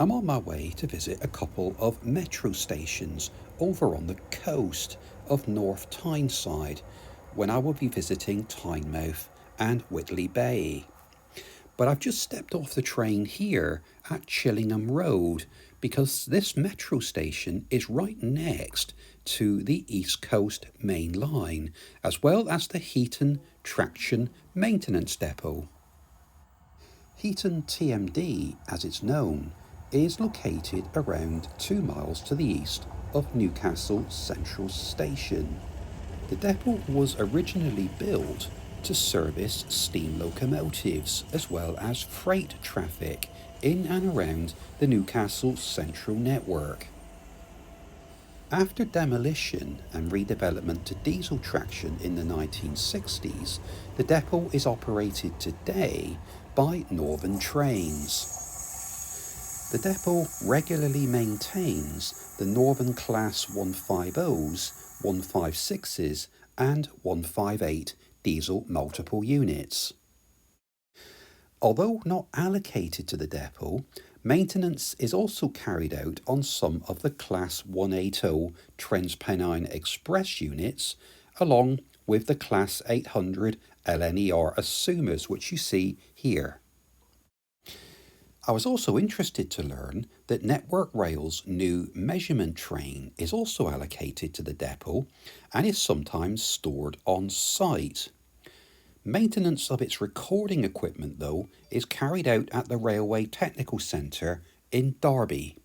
I'm on my way to visit a couple of metro stations over on the coast of North Tyneside when I will be visiting Tynemouth and Whitley Bay. But I've just stepped off the train here at Chillingham Road because this metro station is right next to the East Coast Main Line, as well as the Heaton Traction Maintenance Depot. Heaton TMD, as it's known, is located around 2 miles to the east of Newcastle Central Station. The depot was originally built to service steam locomotives as well as freight traffic in and around the Newcastle Central network. After demolition and redevelopment to diesel traction in the 1960s, the depot is operated today by Northern Trains. The depot regularly maintains the Northern Class 150s, 156s and 158 diesel multiple units. Although not allocated to the depot, maintenance is also carried out on some of the Class 180 Transpennine Express units, along with the Class 800 LNER Assumers, which you see here. I was also interested to learn that Network Rail's new measurement train is also allocated to the depot and is sometimes stored on site. Maintenance of its recording equipment, though, is carried out at the Railway Technical Centre in Derby.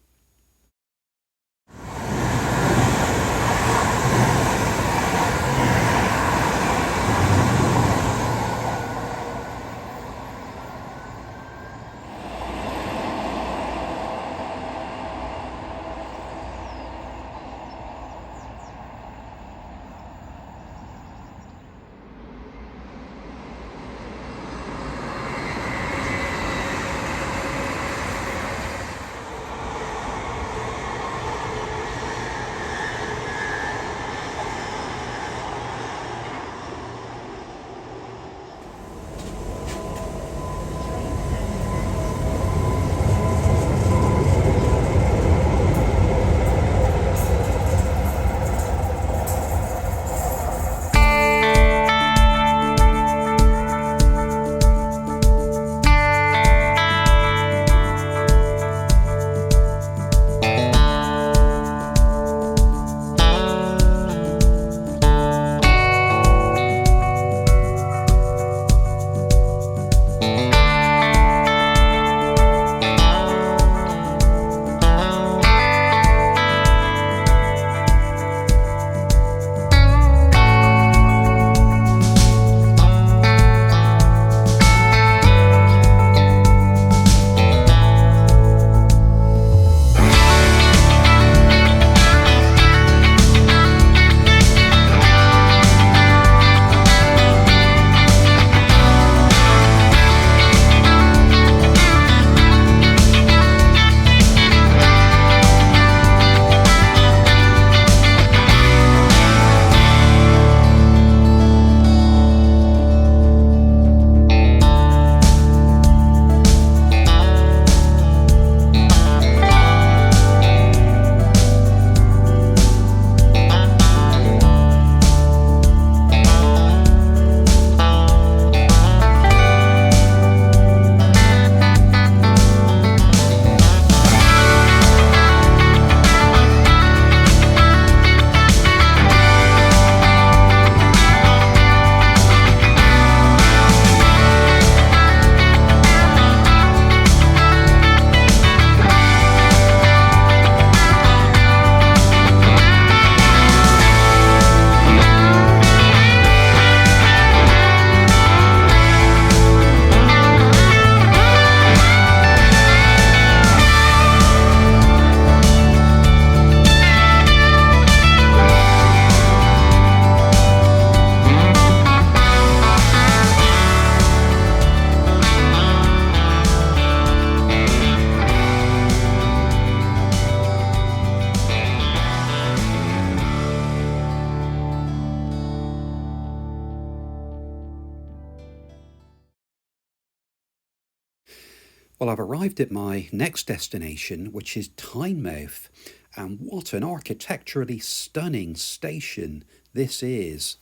Well, I've arrived at my next destination, which is Tynemouth, and what an architecturally stunning station this is.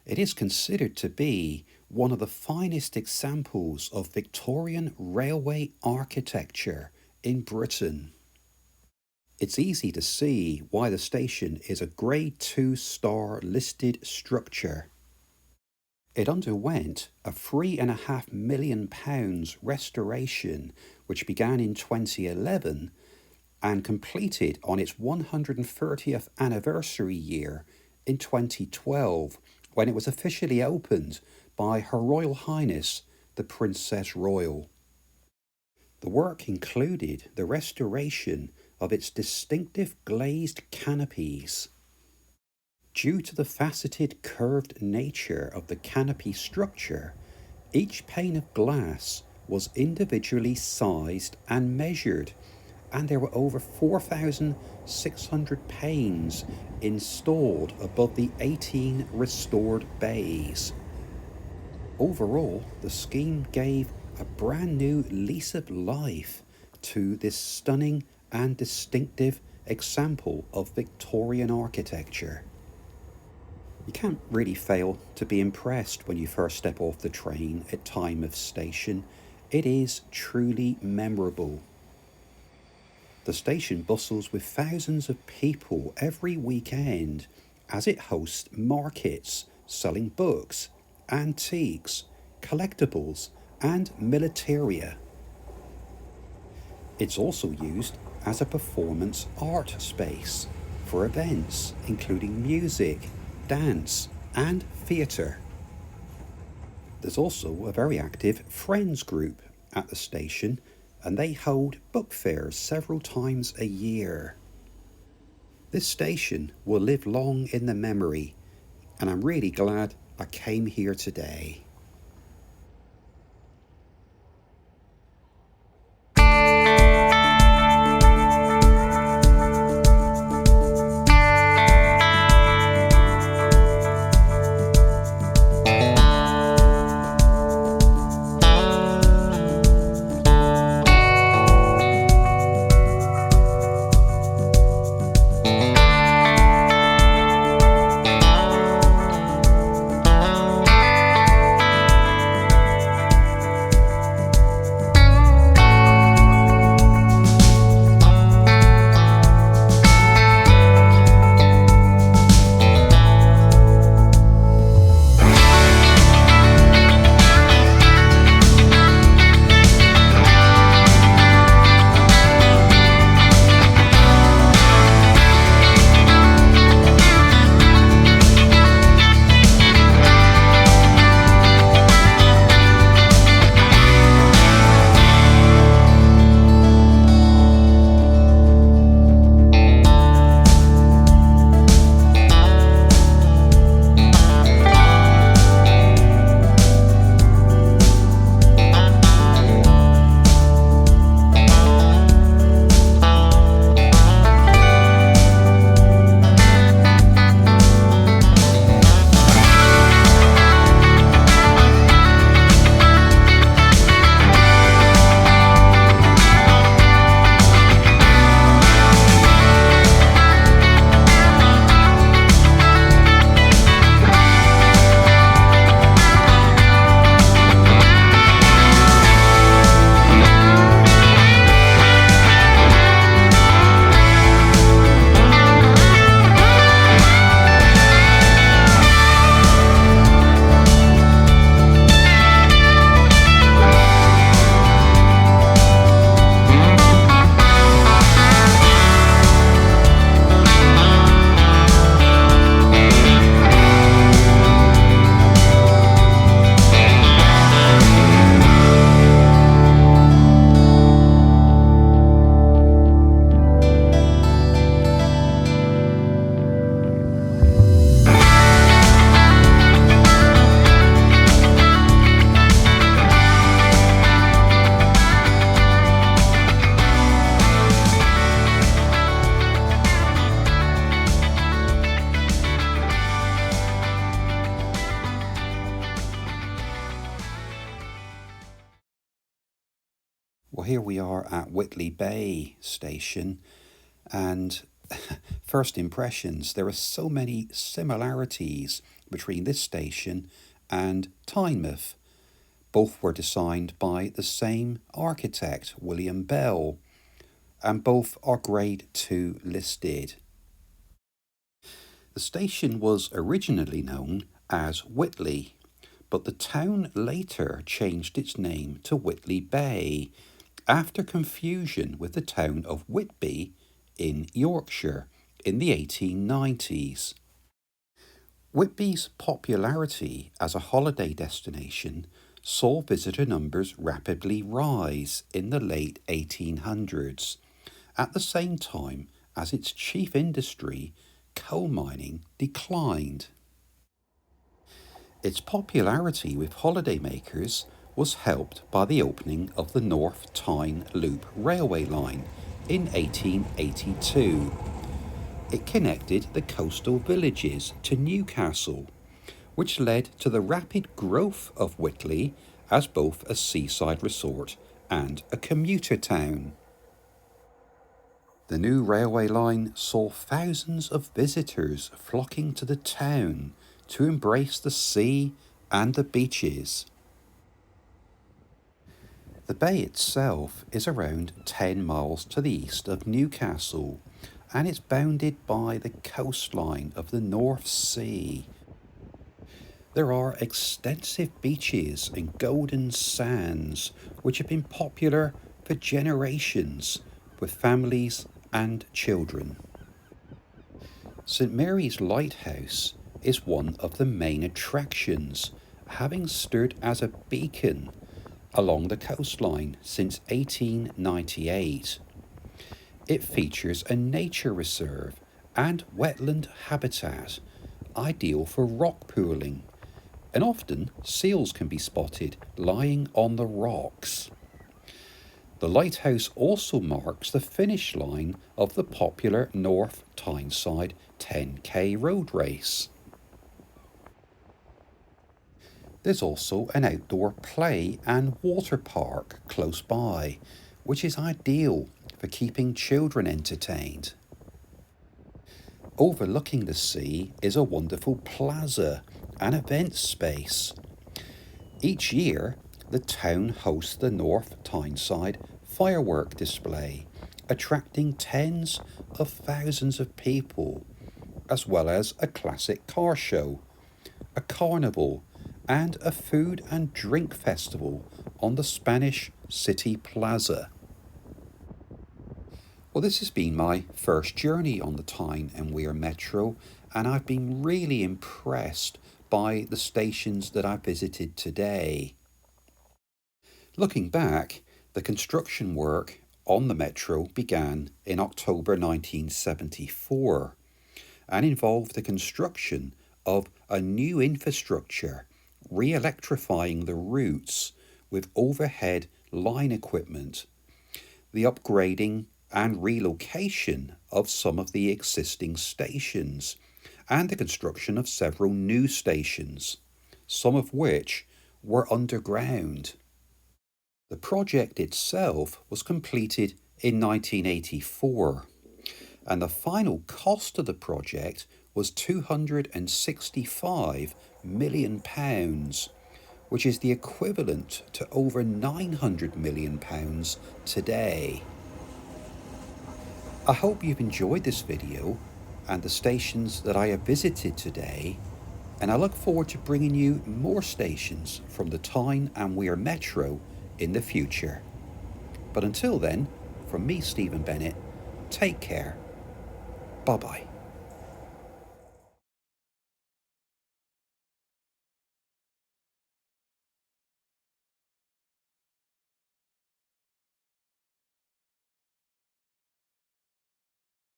It is considered to be one of the finest examples of Victorian railway architecture in Britain. It's easy to see why the station is a Grade 2 star listed structure. It underwent a £3.5 million restoration, which began in 2011 and completed on its 130th anniversary year in 2012, when it was officially opened by Her Royal Highness the Princess Royal. The work included the restoration of its distinctive glazed canopies. Due to the faceted curved nature of the canopy structure, each pane of glass was individually sized and measured, and there were over 4,600 panes installed above the 18 restored bays. Overall, the scheme gave a brand new lease of life to this stunning and distinctive example of Victorian architecture. You can't really fail to be impressed when you first step off the train at Tynemouth station. It is truly memorable. The station bustles with thousands of people every weekend as it hosts markets selling books, antiques, collectibles and militaria. It's also used as a performance art space for events including music, dance and theatre. There's also a very active Friends group at the station, and they hold book fairs several times a year. This station will live long in the memory, and I'm really glad I came here today. Well, here we are at Whitley Bay station, and first impressions, there are so many similarities between this station and Tynemouth. Both were designed by the same architect, William Bell, and both are Grade 2 listed. The station was originally known as Whitley, but the town later changed its name to Whitley Bay after confusion with the town of Whitby in Yorkshire in the 1890s. Whitby's popularity as a holiday destination saw visitor numbers rapidly rise in the late 1800s, at the same time as its chief industry, coal mining, declined. Its popularity with holidaymakers was helped by the opening of the North Tyne Loop railway line in 1882. It connected the coastal villages to Newcastle, which led to the rapid growth of Whitley as both a seaside resort and a commuter town. The new railway line saw thousands of visitors flocking to the town to embrace the sea and the beaches. The bay itself is around 10 miles to the east of Newcastle, and it's bounded by the coastline of the North Sea. There are extensive beaches and golden sands which have been popular for generations with families and children. St Mary's Lighthouse is one of the main attractions, having stood as a beacon along the coastline since 1898. It features a nature reserve and wetland habitat, ideal for rock pooling, and often seals can be spotted lying on the rocks. The lighthouse also marks the finish line of the popular North Tyneside 10k road race. There's also an outdoor play and water park close by, which is ideal for keeping children entertained. Overlooking the sea is a wonderful plaza and event space. Each year, the town hosts the North Tyneside firework display, attracting tens of thousands of people, as well as a classic car show, a carnival, and a food and drink festival on the Spanish City Plaza. Well, this has been my first journey on the Tyne and Wear Metro, and I've been really impressed by the stations that I visited today. Looking back, the construction work on the Metro began in October 1974 and involved the construction of a new infrastructure, re-electrifying the routes with overhead line equipment, the upgrading and relocation of some of the existing stations, and the construction of several new stations, some of which were underground. The project itself was completed in 1984, and the final cost of the project was £265 million, which is the equivalent to over £900 million today. I hope you've enjoyed this video and the stations that I have visited today, and I look forward to bringing you more stations from the Tyne and Wear Metro in the future. But until then, from me, Stephen Bennett, take care. Bye-bye.